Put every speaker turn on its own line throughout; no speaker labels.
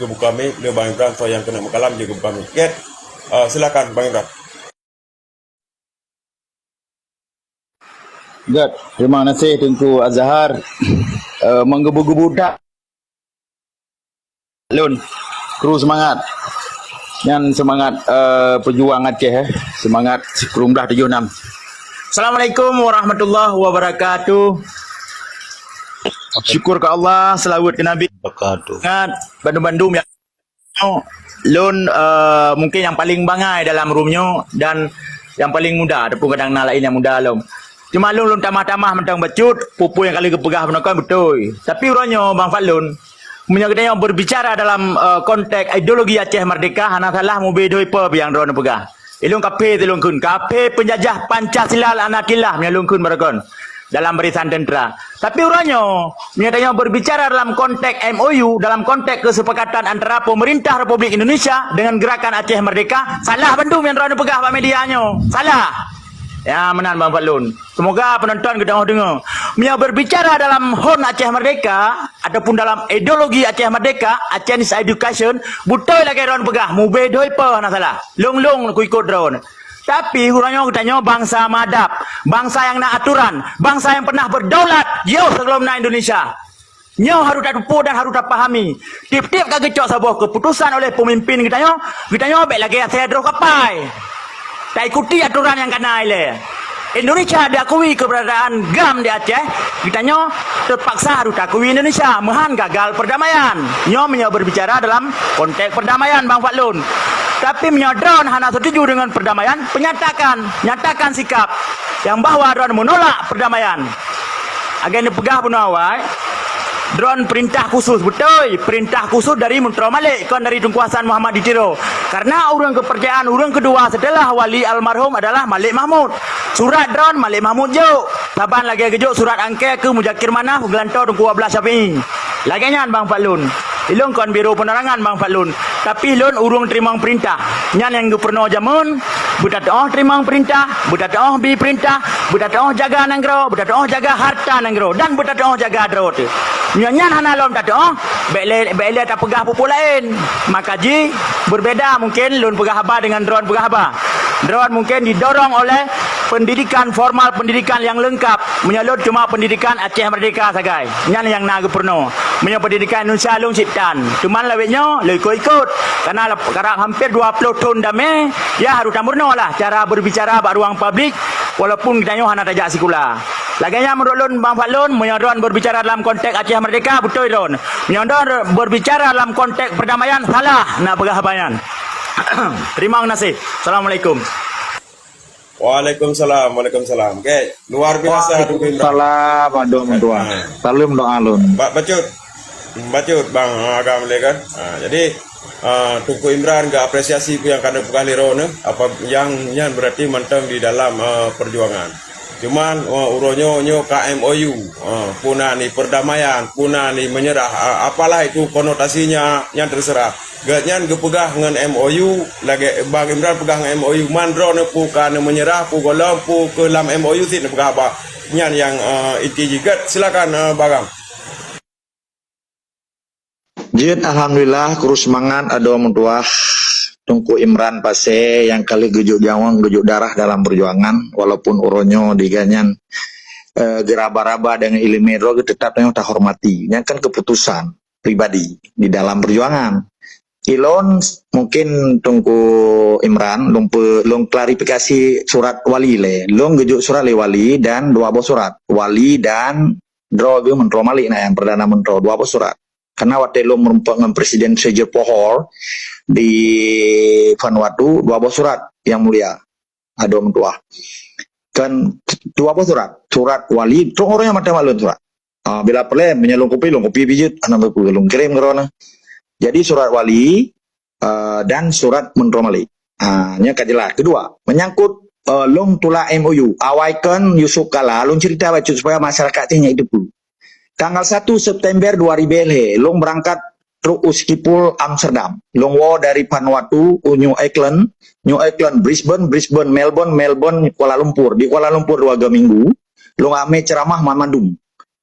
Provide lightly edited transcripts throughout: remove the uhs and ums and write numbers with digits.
ke buku kami, beliau Bang Imran, so yang kena makalam juga buku kami. Oke, silakan Bang Imran.
Good. Terima kasih Tunku Azhar. Menggebu-gebu dak. Lun, kru semangat. Yang semangat pejuang Aceh, semangat Kerumdah 76. Assalamualaikum warahmatullahi wabarakatuh. Syukur ke Allah, selawat ke Nabi. Ingat Bandung-Bandung yang Lun mungkin yang paling bangai dalam roomnya dan yang paling muda, ada pun kadang lain yang muda lom. Cuma Lun tamah-tamah mentang bacut, pupu yang kali kepegah menakan betul. Tapi orangnya Bang Fadlun menyatakan berbicara dalam konteks ideologi Aceh Merdeka, hana salah mu bedoi pe yang drone pegah. Ilung kape tilung kun, kape penjajah Pancasila anakilah menyalung kun barakon dalam barisan tentera. Tapi orangnya menyatakan berbicara dalam konteks MOU, dalam konteks kesepakatan antara pemerintah Republik Indonesia dengan gerakan Aceh Merdeka, salah Bandung yang drone pegah pak medianya. Salah. Ya, menan Bang Fadlun. Semoga penonton kita mau dengar. Dia berbicara dalam HON Aceh Merdeka ataupun dalam ideologi Aceh Merdeka, Aceh's Education, betul lagi ron pegah. Mu bedoi pe nak salah. Long ku ikut ron. Tapi orangnya katanya bangsa madap, bangsa yang nak aturan, bangsa yang pernah berdaulat jauh sebelum nak Indonesia. Nyo harus tak tupu dan harus tak pahami. Tip-tip kagecok sebuah keputusan oleh pemimpin katanya baik lagi saya drop kapai. Tak ikuti aturan yang kena ile. Indonesia diakui keberadaan GAM di Aceh. Kitanya terpaksa harus akui Indonesia. Mehan gagal perdamaian. Nyo berbicara dalam konteks perdamaian Bang Fadlun. Tapi drone hana setuju dengan perdamaian, nyatakan sikap yang bahwa drone menolak perdamaian. Agenda pegah pun awal. Drone perintah khusus, betul. Perintah khusus dari Menteri Malik, kan dari Tunku Hasan Muhammad Ditiro. Karena orang kepercayaan orang kedua setelah wali almarhum adalah Malik Mahmud. Surat drone Malik Mahmud jauh. Taban lagi kejuk surat angke ke Mujakir Manaf, gelantau Tunku Ablah Syafi'i. Laginya Bang Fadlun. Ilung kon biro penerangan Bang Fadlun. Tapi ilun urung terima perintah. Nyan yang gubernur jamun, budak terima perintah, budak bi perintah, budak jaga nanggro, budak jaga harta nanggro dan budak jaga dro tu. Nyan hana lom tak bele tak pegah pupu lain. Maka ji berbeda mungkin lun pegah haba dengan drone pegah haba. Drone mungkin didorong oleh pendidikan formal, pendidikan yang lengkap. Menyalut cuma pendidikan Aceh Merdeka sagai. Nyan yang nak gubernur. Punya pendidikan Indonesia lung ciptan. Cuma lewetnya ikut. Karena hampir 20 tahun dame, ya harus tampurno lah cara berbicara bak ruang publik walaupun kita hana tajak sikula. Laganya menurut Lun Bang Fadlun, menyodon berbicara dalam konteks Aceh Merdeka betul Lun. Menyodon berbicara dalam konteks perdamaian salah nak pegahbayan. Terima kasih. Assalamualaikum.
Waalaikumsalam. Oke, luar biasa Tunku Imran.
Salam aduh mentua. Salam doa Lun.
Bacut Bang agam kan. Jadi Tunku Imran gak apresiasi yang kada pekali rone apa yang berarti mantap di dalam perjuangan. Cuman uronyo KMOU puna ni perdamaian, puna ni menyerah, apalah itu konotasinya yang terserah. Gatnyan gepegah dengan MOU lagi Bang Imran pegang MOU mandro ne pu kan menyerah pu golong pu ke dalam MOU sih ne pegah apa. Nyan yang inti juga silakan Bagang.
Jin alhamdulillah kurus semangat ada mentua Tunku Imran Pase yang kali gejuk jawang gejuk darah dalam perjuangan walaupun uronyo diganyan geraba-raba dengan ilimero tetap yang tak hormati. Yang kan keputusan pribadi di dalam perjuangan. Ilon mungkin Tunku Imran long klarifikasi surat wali le. Long gejuk surat le wali dan dua bos surat. Wali dan Droge Menteri Malik nah yang perdana menteri dua bos surat. Karena waktu lo merupakan Presiden Sejer Pohor di Vanuatu dua bos surat yang mulia ada mentua kan dua bos surat wali tu orangnya macam malun surat bila perlu menyalung kopi pijit anak belum kirim kerana jadi surat wali dan surat Menteri Malik nya jelas kedua menyangkut long tula MOU awaikan Yusuf Kala long cerita baca supaya masyarakatnya hidup dulu tanggal 1 September 2000 long berangkat truk Uskipul Amsterdam, longwo dari Vanuatu, New Auckland, Brisbane, Melbourne, Kuala Lumpur. Di Kuala Lumpur 2 minggu, long ame ceramah Mamadum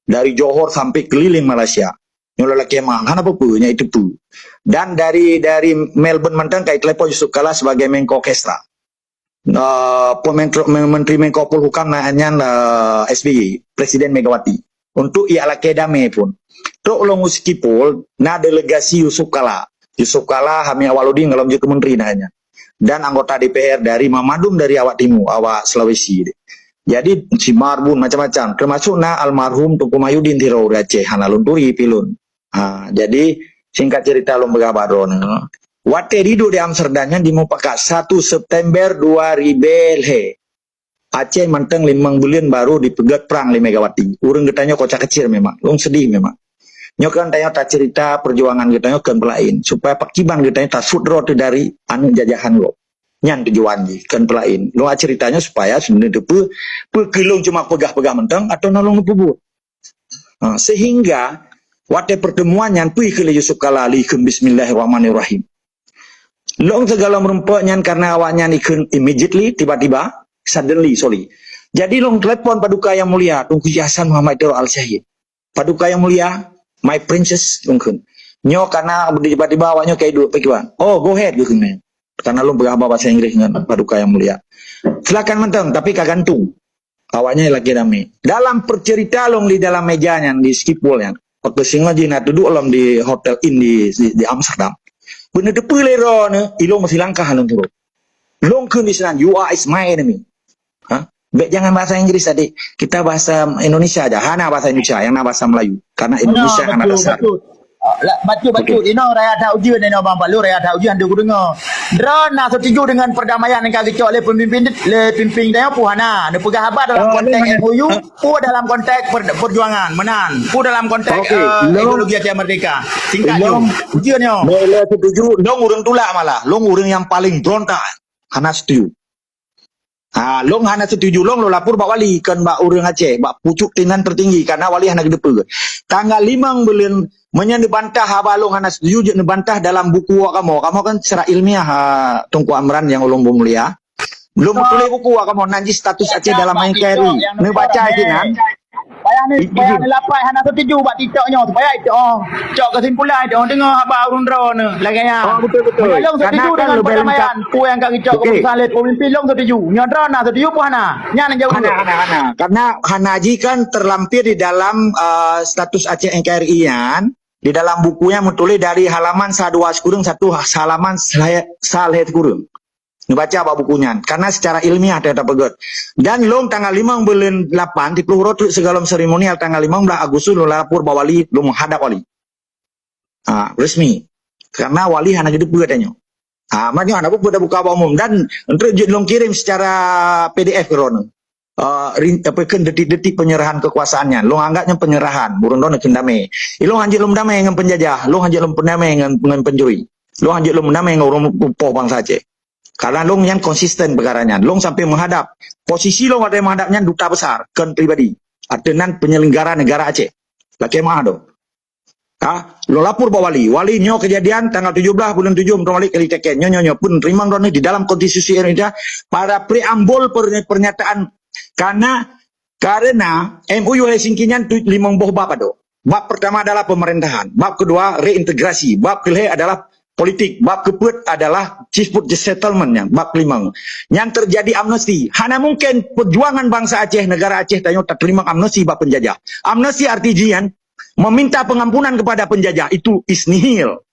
dari Johor sampai keliling Malaysia.
Nyola kemang, hana apa nya itu pu. Dan dari Melbourne mentang kai telepon Yusuf Kala sebagai Menko Orkestra. Menteri Menko Polhukam namanya SBY, Presiden Megawati. Untuk ia laki damai pun. Tok long uskipul na delegasi Yusuf Kala. Yusuf Kala Hamia Waludin kalau menjadi menteri nanya. Dan anggota DPR dari Mamadum dari Awak Timur, Awak Sulawesi. Jadi si Marbun macam-macam. Termasuk na almarhum Tunku Mayudin Tiro Aceh Hanalun Turi Pilun. Jadi singkat cerita lom begabaron. Wate rido di Amsterdamnya di mupakat 1 September 2000 Aceh menteng 5 bulan baru dipegat perang di Megawati. Urang getanya kocak kecil memang. Long sedih memang. Nyokan tanya tak cerita perjuangan getanya kan pelain supaya pakiban getanya tak sudro dari anu jajahan lo. Nyan tujuan ji kan pelain. Lo ceritanya supaya sebenarnya itu pekilong cuma pegah-pegah menteng atau nolong pebut. Sehingga wate pertemuan yang pui ke Yusuf Kala alikum bismillahirrahmanirrahim. Long segala merumpuk nyan karena awaknya nikun immediately tiba-tiba suddenly sorry. Jadi long telepon Paduka Yang Mulia Tunku Hasan Muhammad Tiro Al-Syahid. Paduka Yang Mulia, my princess longkun. Nyo karena tiba-tiba awaknya kayak dua pekiwan. Oh, go ahead gitu nih. Karena long berapa bahasa Inggris dengan Paduka Yang Mulia. Silakan menteng tapi kagantung. Awaknya lagi damai. Dalam percerita long di dalam mejanya di skipulnya. Waktu singa jina duduk long di hotel di Amsterdam. Bener depu lero ne, ilong masih langkah halon turu. Long kun di sana, you are is my enemy. Baik jangan bahasa Inggris tadi. Kita bahasa Indonesia aja. Hana bahasa Indonesia, yang na bahasa Melayu. Karena Indonesia yang ada dasar.
Betul. Ini raya tak ujian ini Bang Palu, raya tak ujian dia dengar. Drone nak setuju dengan perdamaian yang kaki oleh pemimpin dia puhana. Dia pegang habat dalam konteks MOU, pu dalam konteks perjuangan menan, pu dalam konteks ideologi Aceh Merdeka. Singkat jo. Ujiannya.
Boleh setuju, long urang tulak malah. Long urang yang paling berontak. Hana setuju. Long hana setuju long lo lapor Bak Wali kan Bak Urang Aceh, Bak pucuk tinan tertinggi karena Wali hana gedepe. Tanggal 5 bulan menyan dibantah long hana setuju je dibantah dalam buku kamu kan secara ilmiah Tunku Amran yang ulung mulia. Belum tulis buku kamu nanti status Aceh dalam NKRI. Ne baca kan.
Bayang ni lapai hana setuju buat TikToknya supaya itu cok kesimpulan itu dengar abang urun drone lagi ya.
Betul.
Long setuju dengan perdamaian. Pu yang kaki cok keputusan let pemimpin long setuju. Nyodron nak setuju pu hana. Nyana jauh.
Hana. Karena Hanaji kan terlampir di dalam status Aceh NKRI-an. Di dalam bukunya menulis dari halaman 12 kurung 1 halaman saleh kurung. Baca apa bukunya karena secara ilmiah tidak pegot. Dan long tanggal 5 bulan 8 di Pluhurot segala seremonial tanggal 15 Agustus lo lapor Bak Wali lo menghadap Wali. Resmi. Karena Wali hanya gede katanya. Makanya ada buka umum dan untuk long kirim secara PDF corona. Detik-detik penyerahan kekuasaannya. Lo anggapnya penyerahan. Burung don kendame. Lo anjir lo mendamai dengan penjajah. Lo anjir lo pendamai dengan pencuri. Lo anjir lo mendamai dengan orang poh bangsa Aceh. Karena long yang konsisten perkaranya. Long sampai menghadap. Posisi long ada yang menghadapnya duta besar. Kan pribadi. Artinya penyelenggara negara Aceh. Laki mah do. Lo lapor Bak Wali. Wali nyo kejadian tanggal 17 bulan 7 Menteri Wali kali teken. Nyo pun terima drone di dalam konstitusi Indonesia. Pada preambul pernyataan. Karena MOU Helsinki-nya 5 bab do. Bab pertama adalah pemerintahan. Bab kedua reintegrasi. Bab kelima adalah politik. Bab keempat adalah dispute settlement-nya. Bab kelima. Yang terjadi amnesti. Hana mungkin perjuangan bangsa Aceh, negara Aceh tanya tak terima amnesti bab penjajah. Amnesti artinya meminta pengampunan kepada penjajah. Itu is nihil.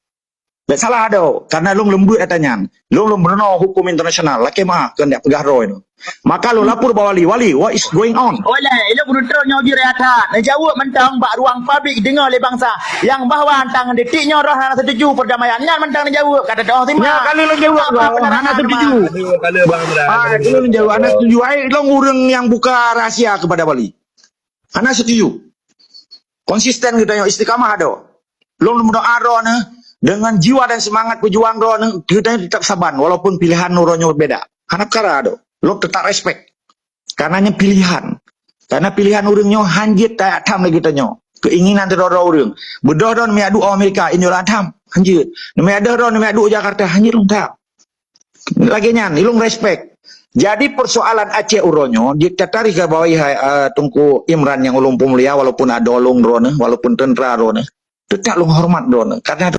Tak salah ada. Karena long lembut katanya. Long berenang hukum internasional. Laki mah kendak pegah roh itu. Maka lo lapor Bak Wali. Wali, what is going on?
Oleh, ia beruntungnya uji rehat. Jawab mentang bak ruang publik dengar oleh bangsa. Yang bahawa antang detiknya roh hana setuju perdamaian. Yang mentang jawab. Kata doa terima.
Ya, kali lo jawab. Hana setuju.
Kalau Bang Amran.
Kali lo jawab. Hana setuju. Lo urang yang buka rahasia kepada Wali. Hana setuju. Konsisten kita yang istiqamah ada. Lo berdoa roh dengan jiwa dan semangat pejuang roh kita tetap sabar walaupun pilihan nuronya berbeda. Hanap kara ada. Lo tetap respect. Karenanya pilihan. Karena pilihan urangnya hanjit tak atam lagi tanya. Keinginan terora urang. Bedah don miadu Amerika injolan atam hanjit. Miadu don miadu Jakarta hanjit long tak. Lagi nyan, ilung respect. Jadi persoalan Aceh uronyo ditarik ke bawah Tunku Imran yang ulung pemulia walaupun ada ulung drone walaupun tentara drone. Tetap lu hormat don. Karena